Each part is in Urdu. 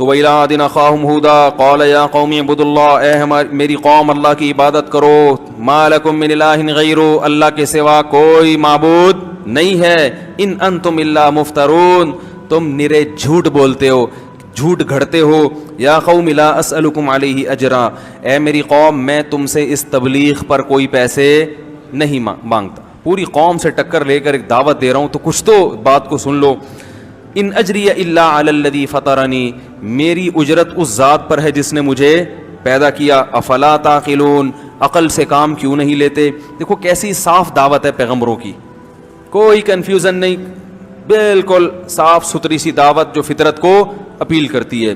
تو وَإِلَىٰ عَادٍ أَخَاهُمْ هُودًا قَالَ يَا قَوْمِ اعْبُدُوا اللَّهَ، میری قوم اللہ کی عبادت کرو. مَا لَكُم مِّنْ إِلَٰهٍ غَيْرُهُ، اللہ کے سوا کوئی معبود نہیں ہے. إِنْ أَنْتُمْ إِلَّا مُفْتَرُونَ، تم نرے جھوٹ بولتے ہو، جھوٹ گھڑتے ہو. یا قوم لا اسألکم علیہ اجرا، اے میری قوم میں تم سے اس تبلیغ پر کوئی پیسے نہیں مانگتا. پوری قوم سے ٹکر لے کر ایک دعوت دے رہا ہوں تو کچھ تو بات کو سن لو. ان اجری الا علی الذی فطرنی، میری اجرت اس ذات پر ہے جس نے مجھے پیدا کیا. افلا تعقلون، عقل سے کام کیوں نہیں لیتے. دیکھو کیسی صاف دعوت ہے پیغمبروں کی، کوئی کنفیوژن نہیں، بالکل صاف ستھری سی دعوت جو فطرت کو اپیل کرتی ہے.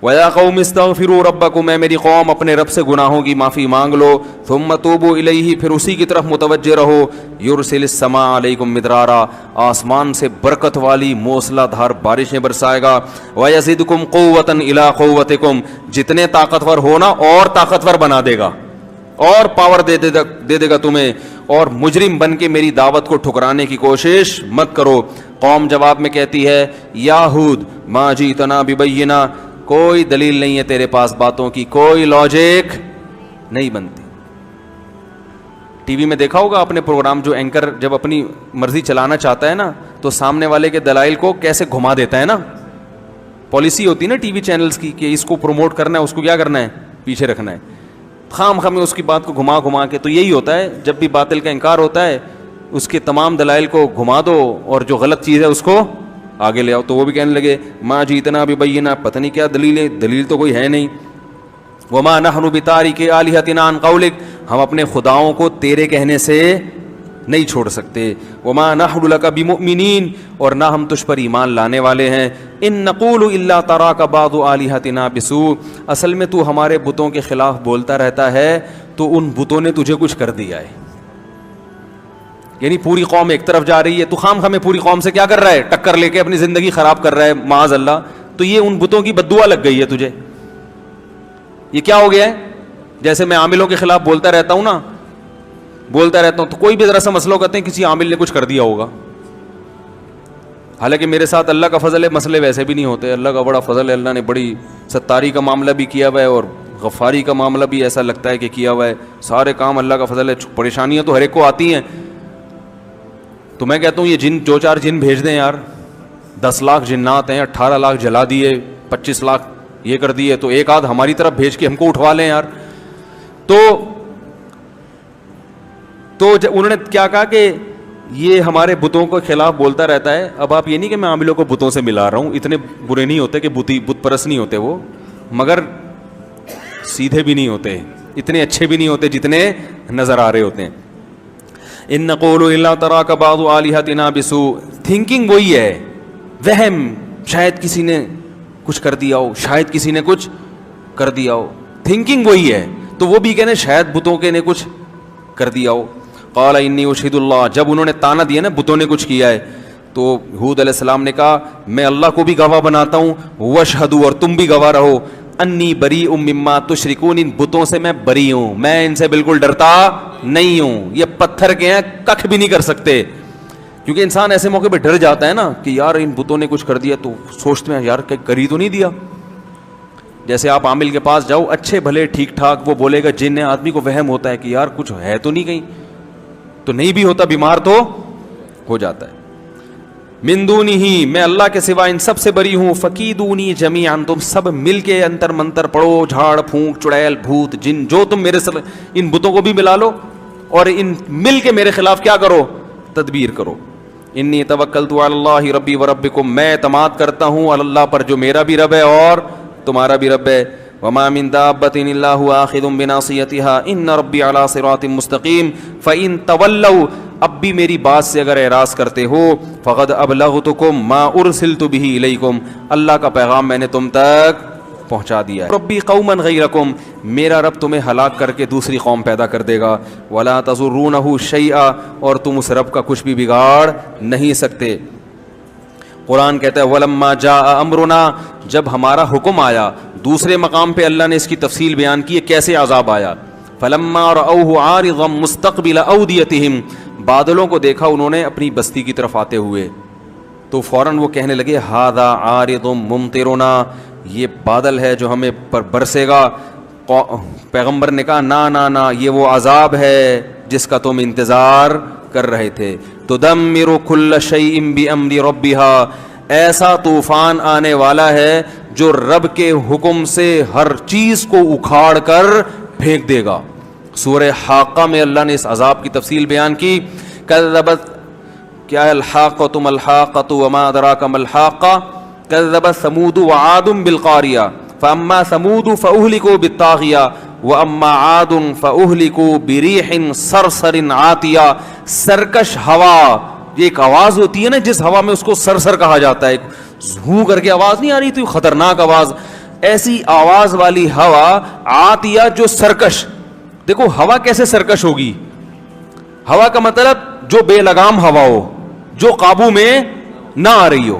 وَيَا قَوْمِ اسْتَغْفِرُوا رَبَّكُمْ، اے میری قوم اپنے رب سے گناہوں کی معافی مانگ لو. ثُمَّ تُوبُوا إِلَيْهِ، پھر اسی کی طرف متوجہ رہو. يُرْسِلِ السَّمَاءَ عَلَيْكُمْ مِدْرَارًا، آسمان سے برکت والی موسلا دھار بارشیں برسائے گا. وَيَزِدْكُمْ قُوَّةً إِلَىٰ قُوَّتِكُمْ، جتنے طاقتور ہونا اور طاقتور بنا دے گا اور پاور دے دے گا تمہیں. اور مجرم بن کے میری دعوت کو ٹھکرانے کی کوشش مت کرو. قوم جواب میں کہتی ہے یا ہود ما جئتنا ببینہ، کوئی دلیل نہیں ہے تیرے پاس باتوں کی، کوئی لاجک نہیں بنتی. ٹی وی میں دیکھا ہوگا آپ نے پروگرام، جو اینکر جب اپنی مرضی چلانا چاہتا ہے نا تو سامنے والے کے دلائل کو کیسے گھما دیتا ہے نا. پالیسی ہوتی ہے نا ٹی وی چینلز کی کہ اس کو پروموٹ کرنا ہے، اس کو کیا کرنا ہے، پیچھے رکھنا ہے. خام خام اس کی بات کو گھما گھما کے. تو یہی ہوتا ہے جب بھی باطل کا انکار ہوتا ہے، اس کے تمام دلائل کو گھما دو اور جو غلط چیز ہے اس کو آگے لے آؤ. تو وہ بھی کہنے لگے ما جیتنا ببینہ، پتہ نہیں کیا دلیل ہے، دلیل تو کوئی ہے نہیں. وما نحن بتارک آلہتنا عن قولک، ہم اپنے خداؤں کو تیرے کہنے سے نہیں چھوڑ سکتے. وما نحن لک بمؤمنین، اور نہ ہم تجھ پر ایمان لانے والے ہیں. ان نقول الا تراک بعض آلہتنا بسوء، اصل میں تو ہمارے بتوں کے خلاف بولتا رہتا ہے تو ان بتوں نے تجھے کچھ کر دیا ہے. یعنی پوری قوم ایک طرف جا رہی ہے، تو خام خامے پوری قوم سے کیا کر رہا ہے، ٹکر لے کے اپنی زندگی خراب کر رہا ہے معاذ اللہ. تو یہ ان بتوں کی بددعا لگ گئی ہے تجھے. یہ کیا ہو گیا ہے، جیسے میں عاملوں کے خلاف بولتا رہتا ہوں نا، بولتا رہتا ہوں تو کوئی بھی ذرا سا مسئلہ کہتے ہیں کسی عامل نے کچھ کر دیا ہوگا. حالانکہ میرے ساتھ اللہ کا فضل ہے، مسئلے ویسے بھی نہیں ہوتے. اللہ کا بڑا فضل ہے، اللہ نے بڑی ستاری کا معاملہ بھی کیا ہوا ہے اور غفاری کا معاملہ بھی ایسا لگتا ہے کہ کیا ہوا ہے. سارے کام اللہ کا فضل ہے. پریشانیاں تو ہر ایک کو آتی ہیں. تو میں کہتا ہوں یہ جن دو چار جن بھیج دیں یار، 10 لاکھ جنات ہیں، 18 لاکھ جلا دیے، 25 لاکھ یہ کر دیے، تو ایک آدھ ہماری طرف بھیج کے ہم کو اٹھوا لیں یار. تو انہوں نے کیا کہا کہ یہ ہمارے بتوں کے خلاف بولتا رہتا ہے. اب آپ یہ نہیں کہ میں عاملوں کو بتوں سے ملا رہا ہوں، اتنے برے نہیں ہوتے کہ بت پرست نہیں ہوتے وہ، مگر سیدھے بھی نہیں ہوتے، اتنے اچھے بھی نہیں ہوتے جتنے نظر آ رہے ہوتے ہیں. ان نقول الا تراک بعض آلہتنا بسوء، تھنکنگ وہی ہے، وہم، شاید کسی نے کچھ کر دیا ہو، شاید کسی نے کچھ کر دیا ہو، تھنکنگ وہی ہے. تو وہ بھی کہنے شاید بتوں کے نے کچھ کر دیا ہو. قال انی اشہد اللہ، جب انہوں نے تانا دیا نا بتوں نے کچھ کیا ہے، تو ہود علیہ السلام نے کہا میں اللہ کو بھی گواہ بناتا ہوں، واشہدوا، اور تم بھی گواہ رہو، انی بریء مما تشرکون، ان بتوں سے میں بری ہوں، میں ان سے بالکل ڈرتا نہیں ہوں. یہ پتھر کے ہیں، ککھ بھی نہیں کر سکتے. کیونکہ انسان ایسے موقع پہ ڈر جاتا ہے نا کہ یار ان بتوں نے کچھ کر دیا، تو سوچتے ہیں یار کہ کر ہی تو نہیں دیا. جیسے آپ عامل کے پاس جاؤ، اچھے بھلے ٹھیک ٹھاک وہ بولے گا، جن آدمی کو وہم ہوتا ہے کہ یار کچھ ہے تو نہیں، کہیں تو نہیں بھی ہوتا، بیمار تو ہو جاتا ہے. من دونہ، میں اللہ کے سوا ان سب سے بری ہوں. فکیدونی جمیعا، تم سب مل کے انتر منتر پڑھو، جھاڑ پھونک چڑیل بھوت جن جو تم میرے سر ان بتوں کو بھی ملا لو اور ان مل کے میرے خلاف کیا کرو، تدبیر کرو. انی توکلت علی اللہ ربی و ربکم، میں اعتماد کرتا ہوں اللہ پر جو میرا بھی رب ہے اور تمہارا بھی رب ہے. وما من دابۃ الا هو آخذ بناصیتها ان ربی علی صراط مستقیم. فإن تولوا، اب بھی میری بات سے اگر اعراض کرتے ہو، فقد ابلغتکم ما ارسلت به الیکم، اللہ کا پیغام میں نے تم تک پہنچا دیا ہے. ربی قوما غیرکم، میرا رب تمہیں ہلاک کر کے دوسری قوم پیدا کر دے گا. ولا تضرونہ شیئا، اور تم اس رب کا کچھ بھی بگاڑ نہیں سکتے. قرآن کہتا ہے ولما جاء امرنا، جب ہمارا حکم آیا. دوسرے مقام پہ اللہ نے اس کی تفصیل بیان کی ہے کیسے عذاب آیا. فلما رأوه عارضا مستقبل اودیتہم، بادلوں کو دیکھا انہوں نے اپنی بستی کی طرف آتے ہوئے، تو فوراً وہ کہنے لگے ھذا عارض ممطرنا، یہ بادل ہے جو ہمیں پر برسے گا. پیغمبر نے کہا نا نا نا, یہ وہ عذاب ہے جس کا تم انتظار کر رہے تھے. تدمر کل شیء بامر ربها, ایسا طوفان آنے والا ہے جو رب کے حکم سے ہر چیز کو اکھاڑ کر پھینک دے گا. سورہ حاقہ میں اللہ نے اس عذاب کی تفصیل بیان کی. کذبت, کیا الحاقۃ ما الحاقۃ وما ادراک ما الحاقہ, کذبت ثمود وعاد بالقاریہ فاما ثمود فاہلکوا بالطاغیہ واما عاد فاہلکوا بریح صرصر عاتیہ. سرکش ہوا, یہ ایک آواز ہوتی ہے نا جس ہوا میں اس کو سرسر کہا جاتا ہے, ہوں کر کے آواز نہیں آ رہی تھی, خطرناک آواز, ایسی آواز والی ہوا عاتیہ جو سرکش. دیکھو ہوا کیسے سرکش ہوگی؟ ہوا کا مطلب جو بے لگام ہوا ہو, جو قابو میں نہ آ رہی ہو,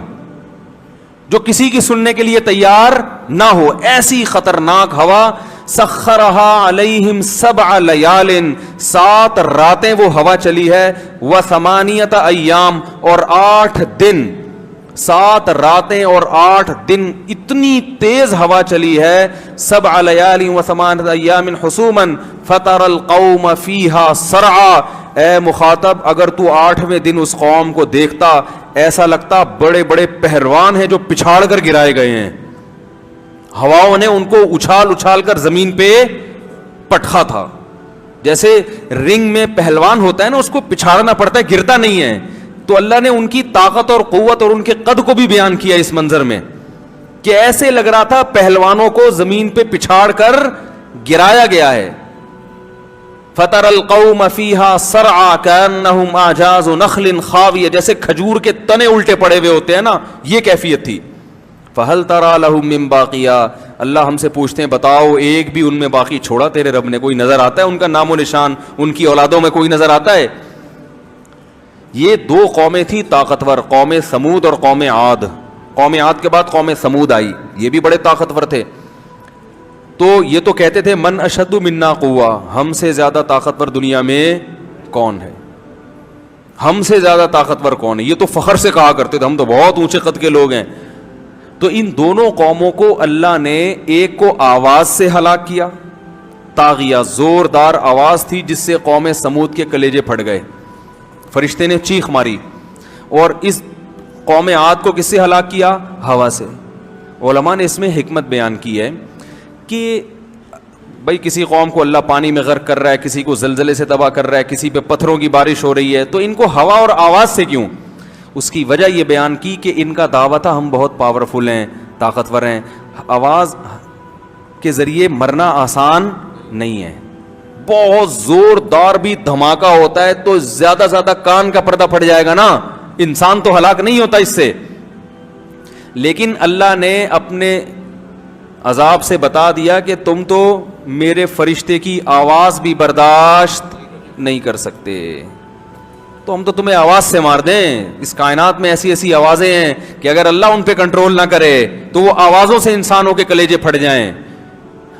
جو کسی کی سننے کے لیے تیار نہ ہو, ایسی خطرناک ہوا. سخرها علیہم 7 لیال, 7 راتیں وہ ہوا چلی ہے. و8 ایام, اور 8 دن, 7 راتیں اور 8 دن, اتنی تیز ہوا چلی ہے. 7 لیال و8 ایام حسوما فتر القوم فیہا صرعا. اے مخاطب, اگر تو 8ویں دن اس قوم کو دیکھتا ایسا لگتا بڑے بڑے پہلوان ہیں جو پچھاڑ کر گرائے گئے ہیں. ہواؤں نے ان کو اچھال اچھال کر زمین پہ پٹخا تھا. جیسے رنگ میں پہلوان ہوتا ہے نا, اس کو پچھاڑنا پڑتا ہے, گرتا نہیں ہے. تو اللہ نے ان کی طاقت اور قوت اور ان کے قد کو بھی بیان کیا اس منظر میں کہ ایسے لگ رہا تھا پہلوانوں کو زمین پہ پچھاڑ کر گرایا گیا ہے. فَتَرَى الْقَوْمَ فِيهَا صَرْعَا كَأَنَّهُمْ أَعْجَازُ نَخْلٍ خَاوِيَةٍ, جیسے کھجور کے تنے الٹے پڑے ہوئے ہوتے ہیں نا, یہ کیفیت تھی. فَهَلْ تَرَى لَهُم مِّن بَاقِيَةٍ, اللہ ہم سے پوچھتے ہیں بتاؤ ایک بھی ان میں باقی چھوڑا تیرے رب نے؟ کوئی نظر آتا ہے ان کا نام و نشان, ان کی اولادوں میں کوئی نظر آتا ہے؟ یہ 2 قومیں تھیں طاقتور, قوم سمود اور قوم عاد. قوم عاد کے بعد قوم سمود آئی, یہ بھی بڑے طاقتور تھے. تو یہ تو کہتے تھے من اشد منا قوہ, ہم سے زیادہ طاقتور دنیا میں کون ہے, ہم سے زیادہ طاقتور کون ہے, یہ تو فخر سے کہا کرتے تھے ہم تو بہت اونچے قد کے لوگ ہیں. تو ان دونوں قوموں کو اللہ نے ایک کو آواز سے ہلاک کیا, طاغیہ, زوردار آواز تھی جس سے قوم سمود کے کلیجے پھٹ گئے, فرشتے نے چیخ ماری. اور اس قوم عاد کو کس سے ہلاک کیا؟ ہوا سے. علماء نے اس میں حکمت بیان کی ہے کہ بھائی کسی قوم کو اللہ پانی میں غرق کر رہا ہے, کسی کو زلزلے سے تباہ کر رہا ہے, کسی پہ پتھروں کی بارش ہو رہی ہے, تو ان کو ہوا اور آواز سے کیوں؟ اس کی وجہ یہ بیان کی کہ ان کا دعویٰ تھا ہم بہت پاورفل ہیں, طاقتور ہیں. آواز کے ذریعے مرنا آسان نہیں ہے, بہت زوردار بھی دھماکہ ہوتا ہے تو زیادہ زیادہ کان کا پردہ پھٹ جائے گا نا, انسان تو ہلاک نہیں ہوتا اس سے. لیکن اللہ نے اپنے عذاب سے بتا دیا کہ تم تو میرے فرشتے کی آواز بھی برداشت نہیں کر سکتے, تو ہم تو تمہیں آواز سے مار دیں. اس کائنات میں ایسی ایسی آوازیں ہیں کہ اگر اللہ ان پہ کنٹرول نہ کرے تو وہ آوازوں سے انسانوں کے کلیجے پھٹ جائیں.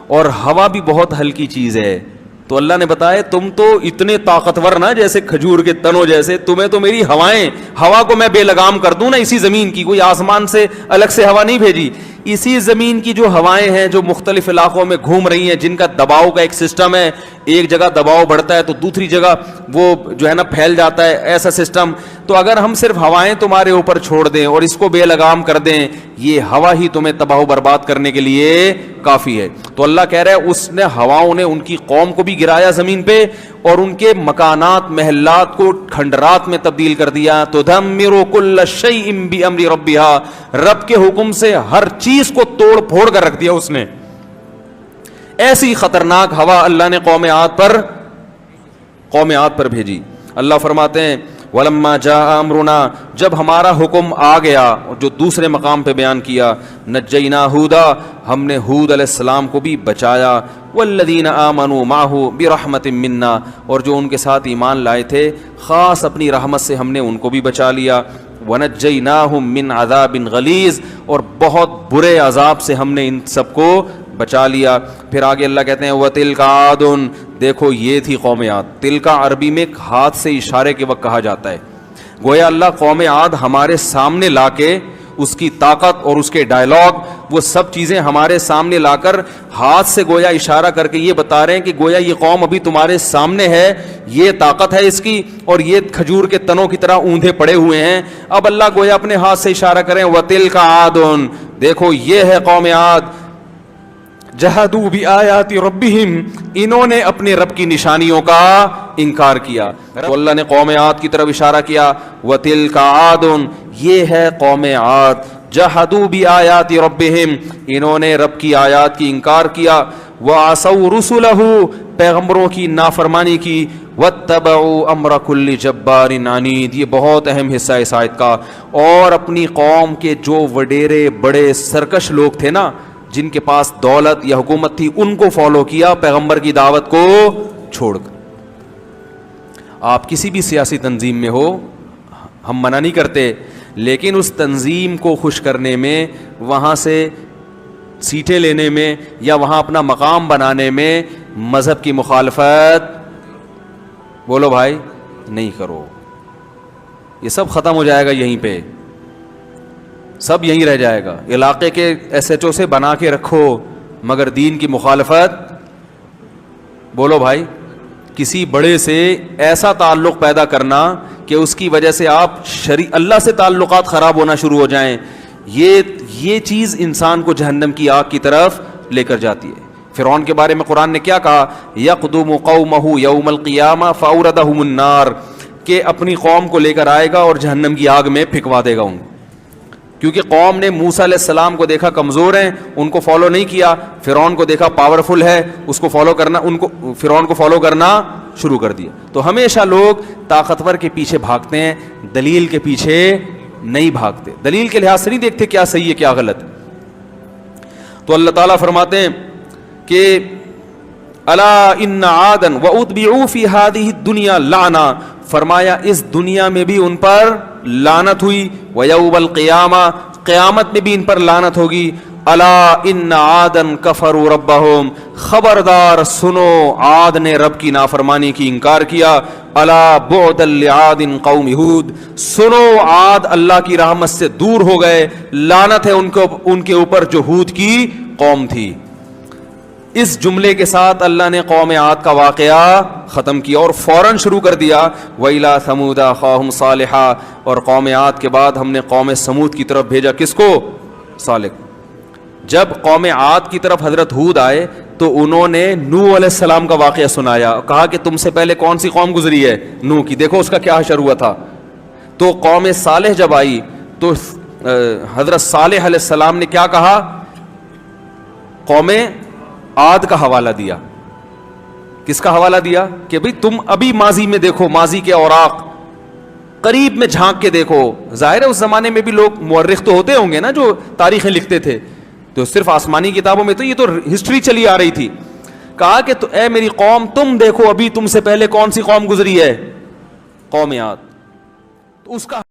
اور ہوا بھی بہت ہلکی چیز ہے, تو اللہ نے بتایا تم تو اتنے طاقتور نا جیسے کھجور کے تنوں جیسے, تمہیں تو میری ہوائیں, ہوا کو میں بے لگام کر دوں نا اسی زمین کی, کوئی آسمان سے الگ سے ہوا نہیں بھیجی, اسی زمین کی جو ہوائیں ہیں جو مختلف علاقوں میں گھوم رہی ہیں, جن کا دباؤ کا ایک سسٹم ہے, ایک جگہ دباؤ بڑھتا ہے تو دوسری جگہ وہ جو ہے نا پھیل جاتا ہے, ایسا سسٹم. تو اگر ہم صرف ہوائیں تمہارے اوپر چھوڑ دیں اور اس کو بے لگام کر دیں, یہ ہوا ہی تمہیں تباہ و برباد کرنے کے لیے کافی ہے. تو اللہ کہہ رہا ہے اس نے ہواؤں نے ان کی قوم کو بھی گرایا زمین پہ اور ان کے مکانات محلات کو کھنڈرات میں تبدیل کر دیا. تدمر کل شیء بامر ربها, رب کے حکم سے ہر چیز کو توڑ پھوڑ کر رکھ دیا اس نے. ایسی خطرناک ہوا اللہ نے قوم عاد پر بھیجی. اللہ فرماتے ہیں وَلَمَّا جَاءَ أَمْرُنَا, جب ہمارا حکم آ گیا, جو دوسرے مقام پہ بیان کیا, نَجَّيْنَا هُودًا, ہم نے ہود علیہ السلام کو بھی بچایا, وَالَّذِينَ آمَنُوا مَعَهُ بِرَحْمَةٍ مِنَّا, اور جو ان کے ساتھ ایمان لائے تھے خاص اپنی رحمت سے ہم نے ان کو بھی بچا لیا. وَنَجَّيْنَاهُم مِّنْ عَذَابٍ غَلِيظٍ, اور بہت برے عذاب سے ہم نے ان سب کو بچا لیا. پھر آگے اللہ کہتے ہیں وَتِلْكَ عَادٌ, دیکھو یہ تھی قوم عاد. تلکا عربی میں ہاتھ سے اشارے کے وقت کہا جاتا ہے, گویا اللہ قوم عاد ہمارے سامنے لا کے اس کی طاقت اور اس کے ڈائلاگ، وہ سب چیزیں ہمارے سامنے لا کر ہاتھ سے گویا اشارہ کر کے یہ بتا رہے ہیں کہ گویا یہ قوم ابھی تمہارے سامنے ہے، یہ طاقت ہے اس کی، اور یہ کھجور کے تنوں کی طرح اوندھے پڑے ہوئے ہیں۔ اب اللہ گویا اپنے ہاتھ سے اشارہ کریں وَتِلْكَ عَادٌ، دیکھو یہ ہے قوم عاد، جہدوا بآیات ربہم، انہوں نے اپنے رب کی نشانیوں کا انکار کیا۔ تو اللہ نے قوم عاد کی طرف اشارہ کیا، وَتِلْكَ عَادٌ، یہ ہے قوم عاد، جہدوا بآیات ربہم، انہوں نے رب کی آیات کی انکار کیا، وَعَصَوْا رُسُلَهُ، پیغمبروں کی نافرمانی کی، وَاتَّبَعُوا أَمْرَ كُلِّ جَبَّارٍ عَنِيدٍ، یہ بہت اہم حصہ ہے اس آیت کا۔ اور اپنی قوم کے جو وڈیرے بڑے سرکش لوگ تھے نا، جن کے پاس دولت یا حکومت تھی، ان کو فالو کیا پیغمبر کی دعوت کو چھوڑ کر۔ آپ کسی بھی سیاسی تنظیم میں ہو، ہم منع نہیں کرتے، لیکن اس تنظیم کو خوش کرنے میں، وہاں سے سیٹیں لینے میں، یا وہاں اپنا مقام بنانے میں مذہب کی مخالفت بولو بھائی نہیں کرو، یہ سب ختم ہو جائے گا یہیں پہ، سب یہیں رہ جائے گا۔ علاقے کے ایس ایچ او سے بنا کے رکھو، مگر دین کی مخالفت بولو بھائی، کسی بڑے سے ایسا تعلق پیدا کرنا کہ اس کی وجہ سے آپ اللہ سے تعلقات خراب ہونا شروع ہو جائیں، یہ چیز انسان کو جہنم کی آگ کی طرف لے کر جاتی ہے۔ فرعون کے بارے میں قرآن نے کیا کہا؟ یقدم قومہ یوم القیامہ فاوردہم النار، کہ اپنی قوم کو لے کر آئے گا اور جہنم کی آگ میں پھینکوا دے گا ان کو، کیونکہ قوم نے موسیٰ علیہ السلام کو دیکھا کمزور ہیں، ان کو فالو نہیں کیا، فرعون کو دیکھا پاورفل ہے، اس کو فالو کرنا، فرعون کو فالو کرنا شروع کر دیا۔ تو ہمیشہ لوگ طاقتور کے پیچھے بھاگتے ہیں، دلیل کے پیچھے نہیں بھاگتے، دلیل کے لحاظ سے نہیں دیکھتے کیا صحیح ہے کیا غلط۔ تو اللہ تعالیٰ فرماتے ہیں کہ الا ان عادا واتبعوا فی ہذہ الدنیا لعنہ، فرمایا اس دنیا میں بھی ان پر لعنت ہوئی، ویوم القیامہ، قیامت میں بھی ان پر لعنت ہوگی۔ الا ان عادا کفروا ربہم، خبردار سنو عاد نے رب کی نافرمانی کی انکار کیا۔ الا بعدا لعاد قوم ہود، سنو عاد اللہ کی رحمت سے دور ہو گئے، لعنت ہے ان کے اوپر جو ہود کی قوم تھی۔ اس جملے کے ساتھ اللہ نے قوم عاد کا واقعہ ختم کیا اور فوراً شروع کر دیا وَإِلَىٰ ثَمُودَ أَخَاهُمْ صَالِحًا، اور قوم عاد کے بعد ہم نے قوم سمود کی طرف بھیجا، کس کو؟ صالح۔ جب قوم عاد کی طرف حضرت ہود آئے تو انہوں نے نوح علیہ السلام کا واقعہ سنایا، کہا کہ تم سے پہلے کون سی قوم گزری ہے؟ نوح کی، دیکھو اس کا کیا حشر ہوا تھا۔ تو قوم صالح جب آئی تو حضرت صالح علیہ السلام نے کیا کہا؟ قوم عاد کا حوالہ دیا۔ کس کا حوالہ دیا؟ کہ بھئی تم ابھی ماضی میں دیکھو، ماضی کے اوراق قریب میں جھانک کے دیکھو۔ ظاہر ہے اس زمانے میں بھی لوگ مورخ تو ہوتے ہوں گے نا جو تاریخیں لکھتے تھے، تو صرف آسمانی کتابوں میں تو یہ تو ہسٹری چلی آ رہی تھی۔ کہا کہ تو اے میری قوم تم دیکھو ابھی تم سے پہلے کون سی قوم گزری ہے؟ قوم عاد۔ تو اس کا